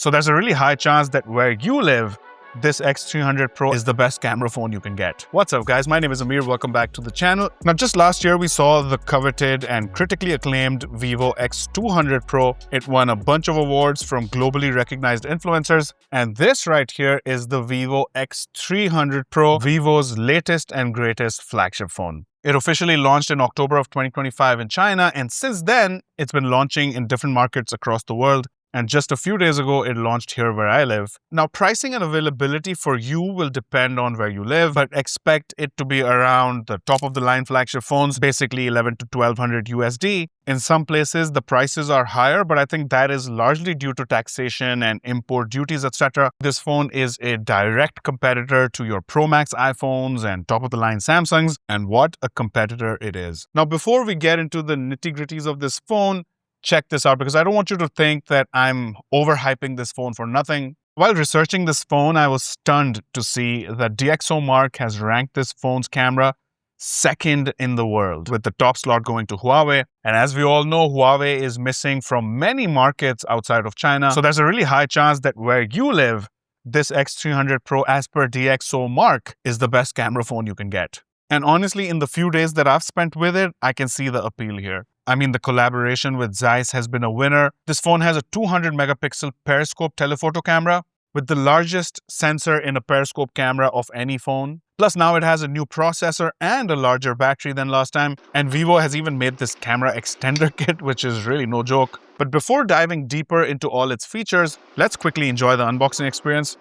So there's a really high chance that where you live, this X300 Pro is the best camera phone you can get. What's up guys, my name is Ameer, welcome back to the channel. Now just last year we saw the coveted and critically acclaimed Vivo X200 Pro. It won a bunch of awards from globally recognized influencers, and this right here is the Vivo X300 Pro, Vivo's latest and greatest flagship phone. It officially launched in October of 2025 in China, and since then it's been launching in different markets across the world. And just a few days ago, it launched here where I live. Now, pricing and availability for you will depend on where you live, but expect it to be around the top of the line flagship phones, basically 11 to 1200 USD. In some places, the prices are higher, but I think that is largely due to taxation and import duties, etc. This phone is a direct competitor to your Pro Max iPhones and top of the line Samsungs, and what a competitor it is. Now, before we get into the nitty-gritties of this phone, check this out, because I don't want you to think that I'm overhyping this phone for nothing. While researching this phone, I was stunned to see that DxOMark has ranked this phone's camera second in the world, with the top slot going to Huawei. And as we all know, Huawei is missing from many markets outside of China. So there's a really high chance that where you live, this X300 Pro, as per DxOMark, is the best camera phone you can get. And honestly, in the few days that I've spent with it, I can see the appeal here. I mean, the collaboration with Zeiss has been a winner. This phone has a 200 megapixel periscope telephoto camera with the largest sensor in a periscope camera of any phone. Plus now it has a new processor and a larger battery than last time. And Vivo has even made this camera extender kit, which is really no joke. But before diving deeper into all its features, let's quickly enjoy the unboxing experience,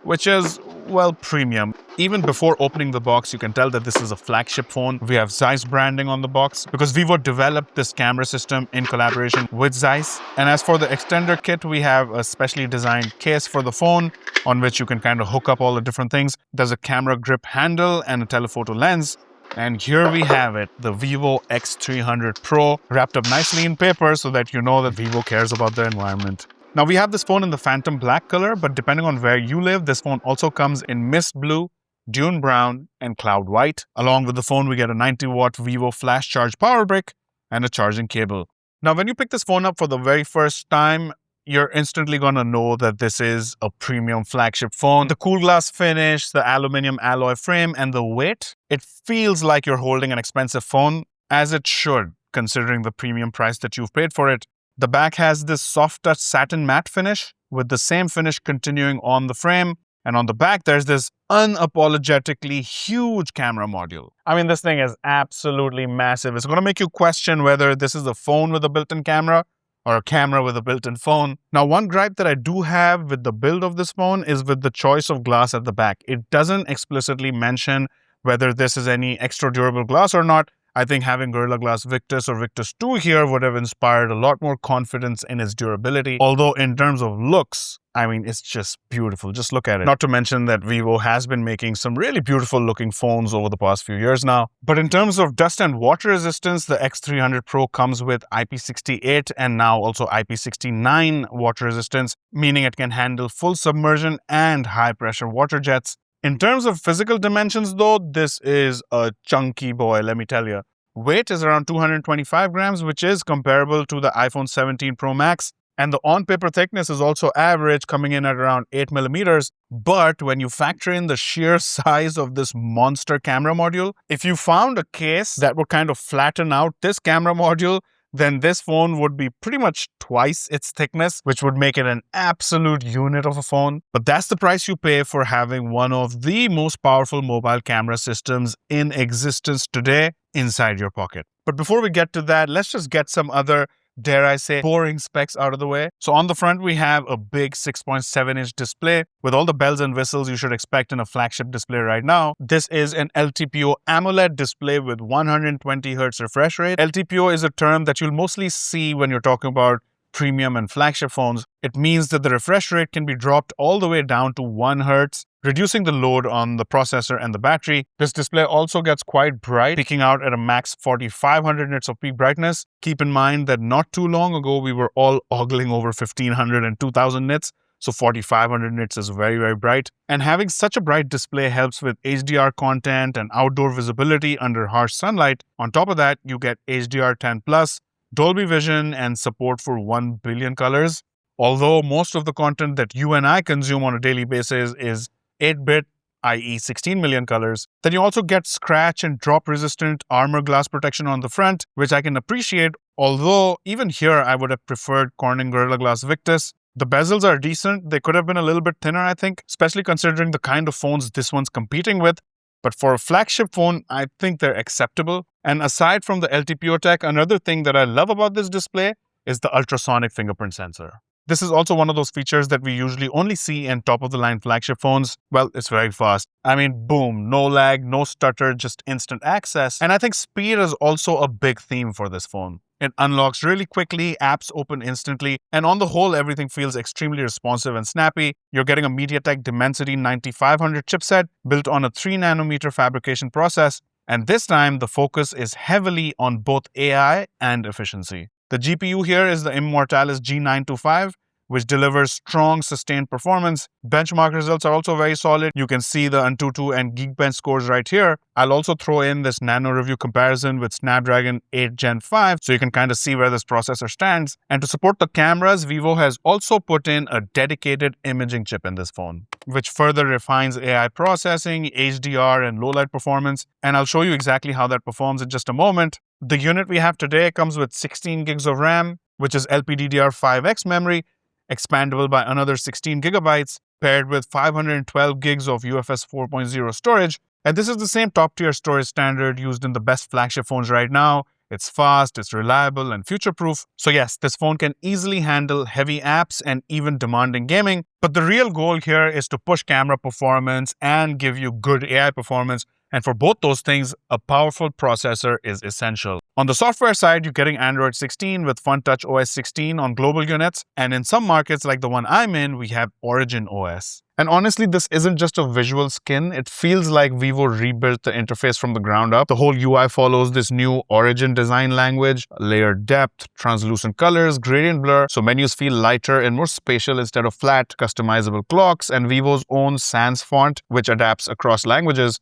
which is, well, premium. Even before opening the box, you can tell that this is a flagship phone. We have Zeiss branding on the box because Vivo developed this camera system in collaboration with Zeiss. And as for the extender kit, we have a specially designed case for the phone on which you can kind of hook up all the different things. There's a camera grip handle and a telephoto lens. And here we have it, the Vivo X300 Pro, wrapped up nicely in paper so that you know that Vivo cares about the environment. Now we have this phone in the phantom black color, but depending on where you live, this phone also comes in mist blue, dune brown, and cloud white. Along with the phone, we get a 90-watt Vivo flash charge power brick and a charging cable. Now when you pick this phone up for the very first time, you're instantly gonna know that this is a premium flagship phone. The cool glass finish, the aluminum alloy frame, and the weight, it feels like you're holding an expensive phone, as it should, considering the premium price that you've paid for it. The back has this soft touch satin matte finish with the same finish continuing on the frame. And on the back, there's this unapologetically huge camera module. I mean, this thing is absolutely massive. It's going to make you question whether this is a phone with a built-in camera or a camera with a built-in phone. Now, one gripe that I do have with the build of this phone is with the choice of glass at the back. It doesn't explicitly mention whether this is any extra durable glass or not. I think having Gorilla Glass Victus or Victus 2 here would have inspired a lot more confidence in its durability. Although in terms of looks, I mean, it's just beautiful. Just look at it. Not to mention that Vivo has been making some really beautiful looking phones over the past few years now. But in terms of dust and water resistance, the X300 Pro comes with IP68 and now also IP69 water resistance, meaning it can handle full submersion and high pressure water jets. In terms of physical dimensions though, this is a chunky boy, let me tell you. Weight is around 225 grams, which is comparable to the iPhone 17 Pro Max. And the on-paper thickness is also average, coming in at around 8 millimeters. But when you factor in the sheer size of this monster camera module, if you found a case that would kind of flatten out this camera module, then this phone would be pretty much twice its thickness, which would make it an absolute unit of a phone. But that's the price you pay for having one of the most powerful mobile camera systems in existence today inside your pocket. But before we get to that, let's just get some other, dare I say, boring specs out of the way. So on the front, we have a big 6.7-inch display with all the bells and whistles you should expect in a flagship display right now. This is an LTPO AMOLED display with 120 Hz refresh rate. LTPO is a term that you'll mostly see when you're talking about premium and flagship phones. It means that the refresh rate can be dropped all the way down to 1 Hz, reducing the load on the processor and the battery. This display also gets quite bright, peaking out at a max 4500 nits of peak brightness. Keep in mind that not too long ago, we were all ogling over 1500 and 2000 nits. So 4500 nits is very, very bright. And having such a bright display helps with HDR content and outdoor visibility under harsh sunlight. On top of that, you get HDR10+, Dolby Vision, and support for 1 billion colors. Although most of the content that you and I consume on a daily basis is 8-bit, i.e. 16 million colors, then you also get scratch and drop resistant armor glass protection on the front, which I can appreciate, although even here I would have preferred Corning Gorilla Glass Victus. The bezels are decent. They could have been a little bit thinner, I think, especially considering the kind of phones this one's competing with. But for a flagship phone, I think they're acceptable. And aside from the LTPO tech, another thing that I love about this display is the ultrasonic fingerprint sensor. This is also one of those features that we usually only see in top-of-the-line flagship phones. Well, it's very fast. I mean, boom, no lag, no stutter, just instant access. And I think speed is also a big theme for this phone. It unlocks really quickly, apps open instantly, and on the whole, everything feels extremely responsive and snappy. You're getting a MediaTek Dimensity 9500 chipset built on a 3nm fabrication process, and this time the focus is heavily on both AI and efficiency. The GPU here is the Immortalis G925, which delivers strong, sustained performance. Benchmark results are also very solid. You can see the Antutu and Geekbench scores right here. I'll also throw in this nano review comparison with Snapdragon 8 Gen 5, so you can kind of see where this processor stands. And to support the cameras, Vivo has also put in a dedicated imaging chip in this phone, which further refines AI processing, HDR, and low-light performance. And I'll show you exactly how that performs in just a moment. The unit we have today comes with 16 gigs of RAM, which is LPDDR5X memory, expandable by another 16 gigabytes, paired with 512 gigs of UFS 4.0 storage. And this is the same top-tier storage standard used in the best flagship phones right now. It's fast, it's reliable, and future-proof. So yes, this phone can easily handle heavy apps and even demanding gaming. But the real goal here is to push camera performance and give you good AI performance. And for both those things, a powerful processor is essential. On the software side, you're getting Android 16 with FunTouch OS 16 on global units. And in some markets like the one I'm in, we have Origin OS. And honestly, this isn't just a visual skin. It feels like Vivo rebuilt the interface from the ground up. The whole UI follows this new Origin design language, layered depth, translucent colors, gradient blur, so menus feel lighter and more spatial instead of flat, customizable clocks, and Vivo's own Sans font, which adapts across languages.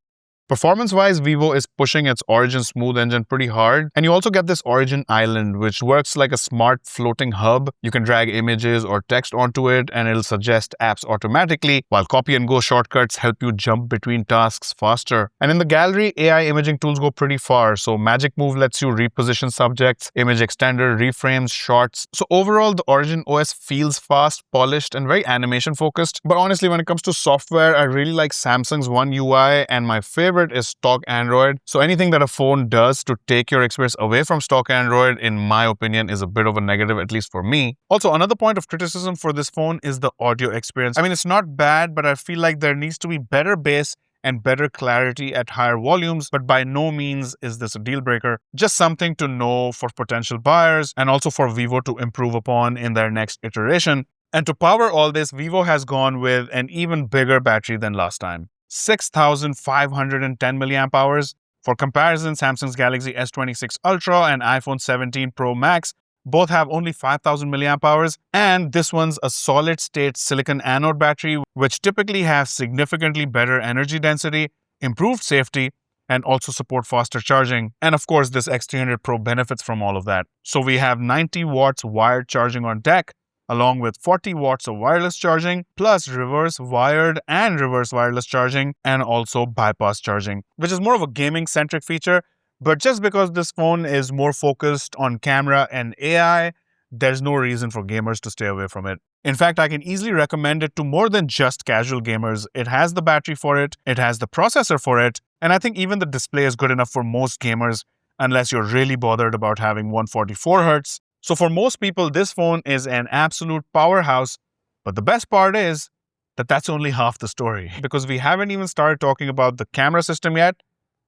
Performance-wise, Vivo is pushing its Origin Smooth engine pretty hard, and you also get this Origin Island, which works like a smart floating hub. You can drag images or text onto it, and it'll suggest apps automatically, while copy and go shortcuts help you jump between tasks faster. And in the gallery, AI imaging tools go pretty far, so Magic Move lets you reposition subjects, image extender, reframes, shots. So overall, the Origin OS feels fast, polished, and very animation-focused. But honestly, when it comes to software, I really like Samsung's One UI, and my favorite is stock Android. So anything that a phone does to take your experience away from stock Android, in my opinion, is a bit of a negative, at least for me. Also, another point of criticism for this phone is the audio experience. I mean, it's not bad, but I feel like there needs to be better bass and better clarity at higher volumes, but by no means is this a deal breaker. Just something to know for potential buyers and also for Vivo to improve upon in their next iteration. And to power all this, Vivo has gone with an even bigger battery than last time. 6,510 milliamp hours. For comparison, Samsung's Galaxy S26 Ultra and iPhone 17 Pro Max both have only 5,000 milliamp hours, and this one's a solid-state silicon anode battery, which typically has significantly better energy density, improved safety, and also support faster charging. And of course, this X300 Pro benefits from all of that. So we have 90 watts wired charging on deck, along with 40 watts of wireless charging, plus reverse wired and reverse wireless charging, and also bypass charging, which is more of a gaming-centric feature. But just because this phone is more focused on camera and AI, there's no reason for gamers to stay away from it. In fact, I can easily recommend it to more than just casual gamers. It has the battery for it, it has the processor for it, and I think even the display is good enough for most gamers, unless you're really bothered about having 144 Hz. So for most people, this phone is an absolute powerhouse, but the best part is that that's only half the story, because we haven't even started talking about the camera system yet,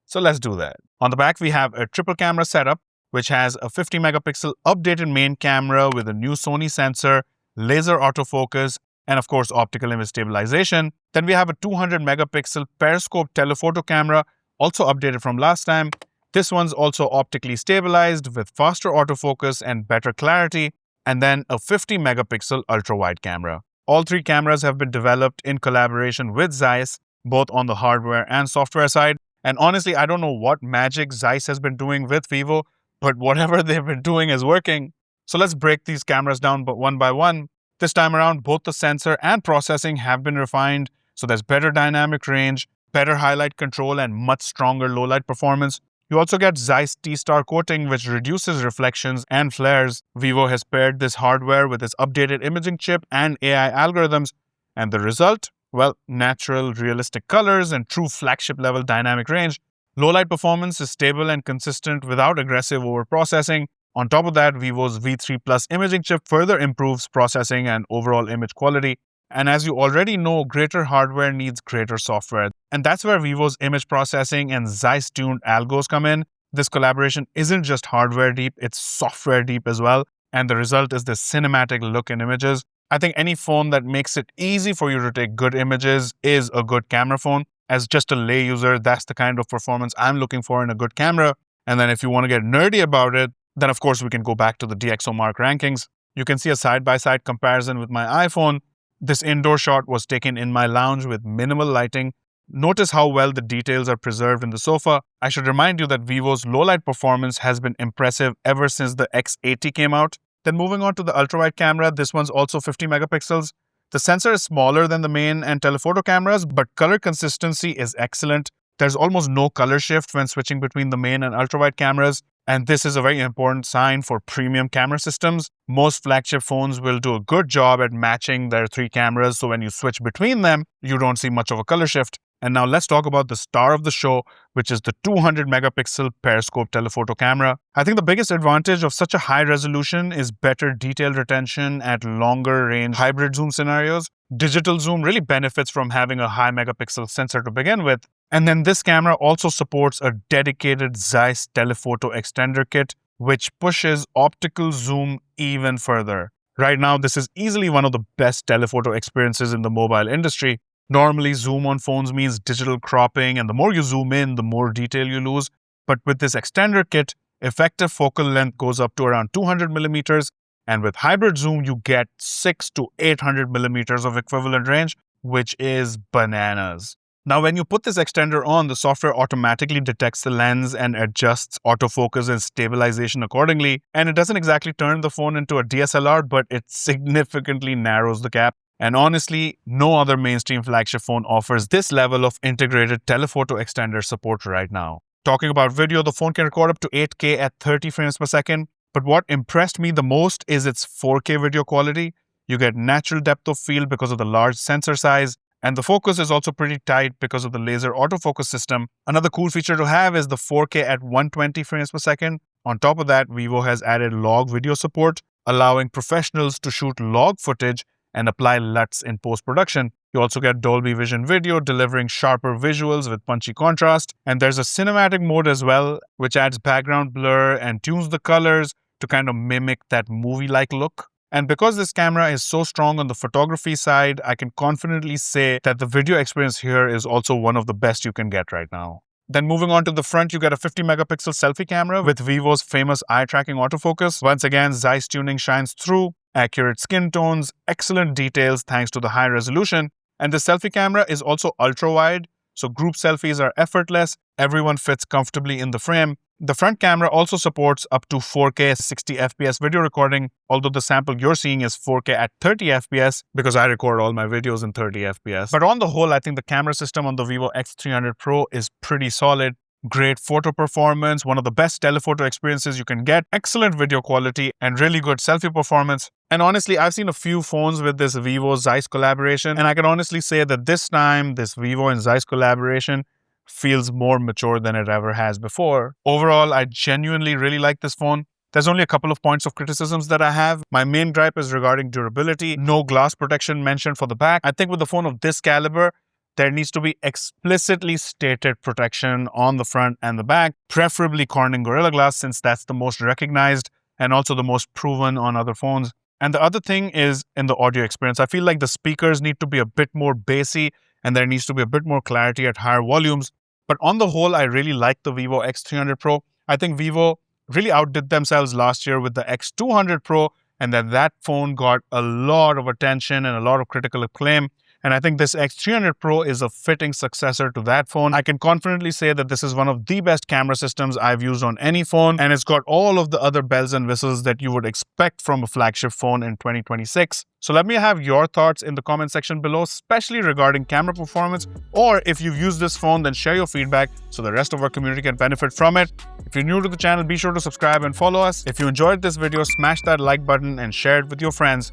so let's do that. On the back, we have a triple camera setup, which has a 50 megapixel updated main camera with a new Sony sensor, laser autofocus, and of course optical image stabilization. Then we have a 200 megapixel periscope telephoto camera, also updated from last time. This one's also optically stabilized with faster autofocus and better clarity, and then a 50 megapixel ultra-wide camera. All three cameras have been developed in collaboration with Zeiss, both on the hardware and software side. And honestly, I don't know what magic Zeiss has been doing with Vivo, but whatever they've been doing is working. So let's break these cameras down one by one. This time around, both the sensor and processing have been refined, so there's better dynamic range, better highlight control, and much stronger low-light performance. You also get Zeiss T-Star coating, which reduces reflections and flares. Vivo has paired this hardware with its updated imaging chip and AI algorithms, and the result? Well, natural, realistic colors and true flagship-level dynamic range. Low-light performance is stable and consistent without aggressive overprocessing. On top of that, Vivo's V3 Plus imaging chip further improves processing and overall image quality. And as you already know, greater hardware needs greater software. And that's where Vivo's image processing and Zeiss-tuned algos come in. This collaboration isn't just hardware deep, it's software deep as well. And the result is this cinematic look in images. I think any phone that makes it easy for you to take good images is a good camera phone. As just a lay user, that's the kind of performance I'm looking for in a good camera. And then if you want to get nerdy about it, then of course we can go back to the DxOMark rankings. You can see a side-by-side comparison with my iPhone. This indoor shot was taken in my lounge with minimal lighting. Notice how well the details are preserved in the sofa. I should remind you that Vivo's low-light performance has been impressive ever since the X80 came out. Then moving on to the ultra-wide camera, this one's also 50 megapixels. The sensor is smaller than the main and telephoto cameras, but color consistency is excellent. There's almost no color shift when switching between the main and ultra-wide cameras. And this is a very important sign for premium camera systems. Most flagship phones will do a good job at matching their three cameras, so when you switch between them, you don't see much of a color shift. And now let's talk about the star of the show, which is the 200 megapixel periscope telephoto camera. I think the biggest advantage of such a high resolution is better detail retention at longer range hybrid zoom scenarios. Digital zoom really benefits from having a high megapixel sensor to begin with. And then this camera also supports a dedicated Zeiss telephoto extender kit, which pushes optical zoom even further. Right now, this is easily one of the best telephoto experiences in the mobile industry. Normally, zoom on phones means digital cropping, and the more you zoom in, the more detail you lose. But with this extender kit, effective focal length goes up to around 200 millimeters, and with hybrid zoom, you get 600 to 800 millimeters of equivalent range, which is bananas. Now, when you put this extender on, the software automatically detects the lens and adjusts autofocus and stabilization accordingly. And it doesn't exactly turn the phone into a DSLR, but it significantly narrows the gap. And honestly, no other mainstream flagship phone offers this level of integrated telephoto extender support right now. Talking about video, the phone can record up to 8K at 30 frames per second. But what impressed me the most is its 4K video quality. You get natural depth of field because of the large sensor size. And the focus is also pretty tight because of the laser autofocus system. Another cool feature to have is the 4K at 120 frames per second. On top of that, Vivo has added log video support, allowing professionals to shoot log footage and apply LUTs in post-production. You also get Dolby Vision video, delivering sharper visuals with punchy contrast. And there's a cinematic mode as well, which adds background blur and tunes the colors to kind of mimic that movie-like look. And because this camera is so strong on the photography side, I can confidently say that the video experience here is also one of the best you can get right now. Then moving on to the front, you get a 50 megapixel selfie camera with Vivo's famous eye-tracking autofocus. Once again, Zeiss tuning shines through, accurate skin tones, excellent details thanks to the high resolution. And the selfie camera is also ultra-wide, so group selfies are effortless, everyone fits comfortably in the frame. The front camera also supports up to 4K 60 FPS video recording, although the sample you're seeing is 4K at 30 FPS because I record all my videos in 30 FPS. But on the whole, I think the camera system on the Vivo X300 Pro is pretty solid. Great photo performance, one of the best telephoto experiences you can get, excellent video quality, and really good selfie performance. And honestly, I've seen a few phones with this Vivo Zeiss collaboration, and I can honestly say that this time, this Vivo and Zeiss collaboration feels more mature than it ever has before. Overall, I genuinely really like this phone. There's only a couple of points of criticisms that I have. My main gripe is regarding durability. No glass protection mentioned for the back. I think with a phone of this caliber, there needs to be explicitly stated protection on the front and the back, preferably Corning Gorilla Glass since that's the most recognized and also the most proven on other phones. And the other thing is in the audio experience. I feel like the speakers need to be a bit more bassy and there needs to be a bit more clarity at higher volumes. But on the whole, I really like the Vivo X300 Pro. I think Vivo really outdid themselves last year with the X200 Pro, and then that phone got a lot of attention and a lot of critical acclaim. And I think this X300 Pro is a fitting successor to that phone. I can confidently say that this is one of the best camera systems I've used on any phone, and it's got all of the other bells and whistles that you would expect from a flagship phone in 2026. So let me have your thoughts in the comment section below, especially regarding camera performance, or if you've used this phone, then share your feedback so the rest of our community can benefit from it. If you're new to the channel, be sure to subscribe and follow us. If you enjoyed this video, smash that like button and share it with your friends.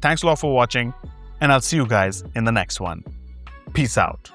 Thanks a lot for watching, and I'll see you guys in the next one. Peace out.